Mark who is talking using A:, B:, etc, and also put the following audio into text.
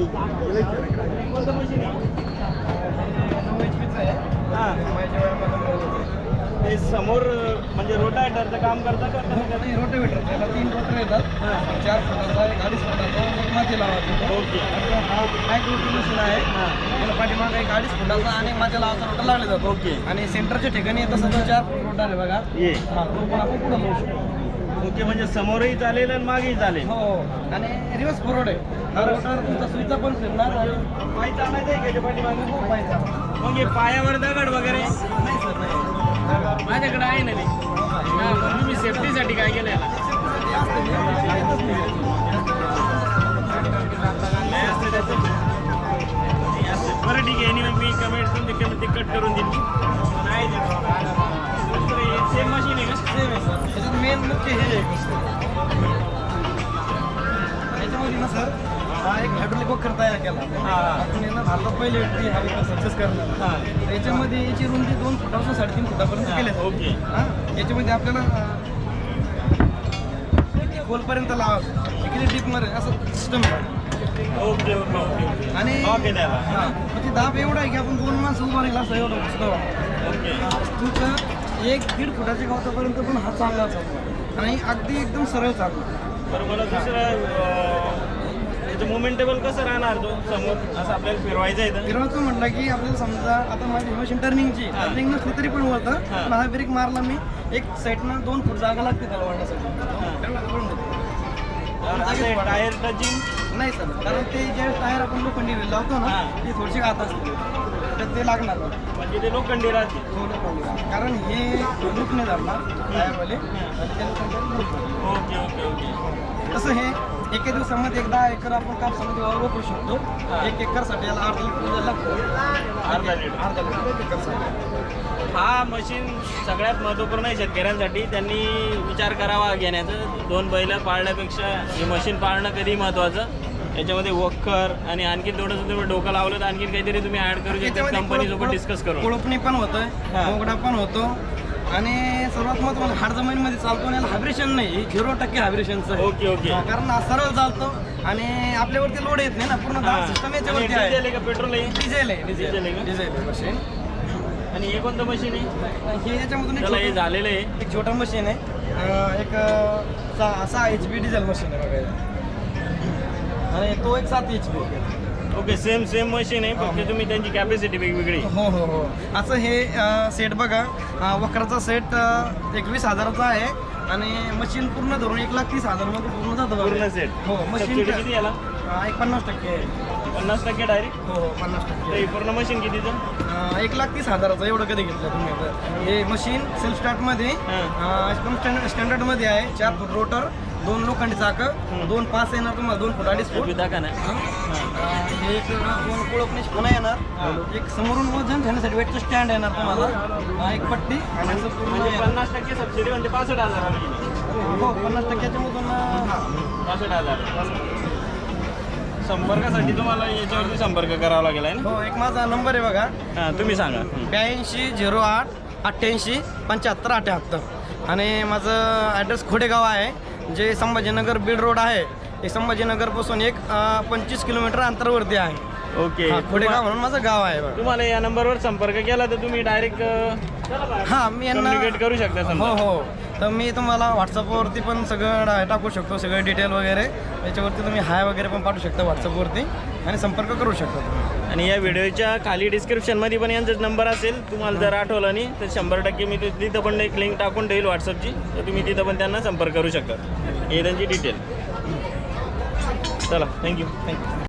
A: कोणतं मशीन आहे? हां, ते समोर म्हणजे रोटावेटरचं काम करतं का?
B: नाही, रोटावेटर त्याला 3 रोटर येतात. 4 फुटाचा, 2.5 फुटाचा, एक माती लावायचा.
A: ओके.
B: हा मायक्रो मशीन आहे. त्याला पाठीमागे 2.5 फुटाचा आणि माती लावायचा रोटर लागले जातो.
A: ओके.
B: आणि सेंटरच्या ठिकाणी येतं सध्या 4 फूट रोटर आहे बघा.
A: ये
B: हा, तो पण आपण पुढे लावू शकतो.
A: ओके, म्हणजे समोरही चालेल आणि मागेही चालेल.
B: हो, आणि रिव्हर्स फॉरवर्ड आहे. हा रोटर तुमचा सुईचा पण फिरणार आणि
A: पाय चालायचं आहे का पाठीमागे?
B: हो, पाहिजे.
A: मग हे पायावर दगड वगैरे
B: नाही सर, नाही.
A: माझ्याकडे आहे ना ते. तुम्ही सेफ्टीसाठी काय केलं याला? बरं ठीक आहे. मी कमेंट कट करून देईन. नाही सेम मशीन आहे का?
B: सेम आहे सर. त्याच्यात मेन मुख्य हे आहे. याच्यामध्ये ना सर हा एक हायड्रोलिक वॉकर तयार केला. आपण यांना भारतात पहिले व्यक्ती हा वॉकर सक्सेस करणार. तर याच्यामध्ये याची रुंदी 2 फुटापासून 3.5 फुटापर्यंत केली.
A: ओके.
B: याच्यामध्ये आपल्याला किती खोलपर्यंत लावायचं, किती डीपमध्ये असं सिस्टम आहे.
A: Okay okay okay.
B: आणि
A: ओके त्याला.
B: हां, म्हणजे दाब एवढा आहे की आपण 2 माणसं उभा राहिला असं एवढं पुस्तक.
A: ओके.
B: तुमचं 1-1.5 फुटाच्या गावतापर्यंत पण हा चांगला चालतो आणि अगदी एकदम सरळ चालतो.
A: बरं, मला दुसरं त्याचं मोमेंटेबल कसं राहणार तो समोर असं आपल्याला फिरवायचं आहे तर?
B: फिरवायचं म्हटलं की आपल्याला समजा आता माझी मशीन टर्निंगची नसली तरी पण होतं. पण हा ब्रेक मारला मी एक साईडनं 2 फूट जागा लागते त्याला वाढण्यासाठी.
A: टायर टचिंग
B: नाही सर, कारण ते जे टायर आपण लोखंडी लावतो ना ती थोडीशी आत असते तर ते लागणार नाही.
A: म्हणजे ते लोखंडी राहते.
B: हो, लोखंडी. कारण हे लूप नाही धरणार टायरवाले आणि ते लोखंडी लूप धरणार.
A: Okay okay okay.
B: तसं हे एका दिवसामध्ये 10 एकर आपण कापसामध्ये वापरू शकतो. 1 एकरसाठी याला अर्धा लिटर लागतं.
A: अर्धा लिटर.
B: 1 एकरसाठी.
A: हा मशीन सगळ्यात महत्त्वपूर्ण आहे शेतकऱ्यांसाठी. त्यांनी विचार करावा घेण्याचं. 2 बैल पाळण्यापेक्षा हे मशीन पाळणं कधी महत्त्वाचं. याच्यामध्ये वखर आणि आणखी थोडंसं तुम्ही डोकं लावलं तर आणखी काहीतरी तुम्ही ॲड करू शकता कंपनीसोबत डिस्कस करू.
B: कोळपणी पण होतं, मोगडा पण होतो आणि सर्वात महत्त्वाचं हाड जमिनीमध्ये चालतो आणि याला हायब्रेशन नाही. 0% हायब्रेशनचं आहे.
A: Okay okay.
B: कारण हा सरळ चालतो आणि आपल्यावरती लोड येत नाही ना. पूर्ण सिस्टम याच्यावरती आहे.
A: डिझेल आहे का पेट्रोल आहे?
B: डिझेल आहे.
A: डिझेल आहे का?
B: डिझेल आहे मशीन.
A: आणि हे कोणतं मशीन आहे?
B: हे याच्यामधून
A: त्याला हे झालेलं आहे.
B: एक छोटं मशीन आहे. एक 6 HP डिझेल मशीन आहे बघायला आणि तो एक 7 HP.
A: ओके, सेम मशीन आहे, फक्त तुम्ही त्यांची कॅपॅसिटी वेगवेगळी.
B: हो हो हो. असं हे सेट बघा. वखराचा सेट 21,000चा आहे आणि मशीन पूर्ण धरून 1,30,000 मध्ये पूर्ण जातं.
A: पूर्ण सेट.
B: हो, मशीन
A: किती याला?
B: एक 50% आहे.
A: 50% डायरेक्ट?
B: हो हो, 50%.
A: हे पूर्ण मशीन कितीचं?
B: 1,30,000चं. एवढं कधी घेतलं तुम्ही आता? हे मशीन सेल्फ स्टार्टमध्ये एकदम स्टँडर्डमध्ये आहे. 4 फूट रोटर, 2 लोखंडी चाकं, 2 पास येणार तुम्हाला, 2 फूट 2.5 फूट.
A: दाखवा ना.
B: हे एक 2 कोळपणीची पुन्हा येणार. एक समोरून वजन ठेवण्यासाठी वेटचं स्टँड येणार तुम्हाला. एक पट्टी आणि असं पूर्ण
A: म्हणजे 50% सबसिडी म्हणजे 65,000.
B: हो, 50%च्या मधून
A: 65,000. संपर्कासाठी तुम्हाला याच्यावरती संपर्क करावा लागेल आहे ना?
B: हो. एक माझा नंबर आहे बघा.
A: हां, तुम्ही सांगा.
B: 82 08 88 75 78. आणि माझं ॲड्रेस खोडेगाव आहे, जे संभाजीनगर बीड रोड आहे. हे संभाजीनगरपासून एक 25 किलोमीटर अंतरावरती आहे.
A: ओके.
B: खोडेगाव म्हणून माझं गाव आहे बघा.
A: तुम्हाला या नंबरवर संपर्क केला तर तुम्ही डायरेक्ट
B: हां, मी यांना
A: कम्युनिकेट करू शकता
B: हो
A: समजा.
B: हो. तर मी तुम्हाला व्हॉट्सअपवरती पण सगळं टाकू शकतो, सगळे डिटेल वगैरे. याच्यावरती तुम्ही हाय वगैरे पण पाठवू शकता व्हॉट्सअपवरती आणि संपर्क करू शकता तुम्ही.
A: आणि या व्हिडिओच्या खाली डिस्क्रिप्शनमध्ये पण यांचाच नंबर असेल. तुम्हाला जर आठवलं नाही तर 100% मी तिथं पण एक लिंक टाकून ठेईल व्हॉट्सअपची, तर तुम्ही तिथं पण त्यांना संपर्क करू शकता. हे त्यांची डिटेल. चला, थँक्यू.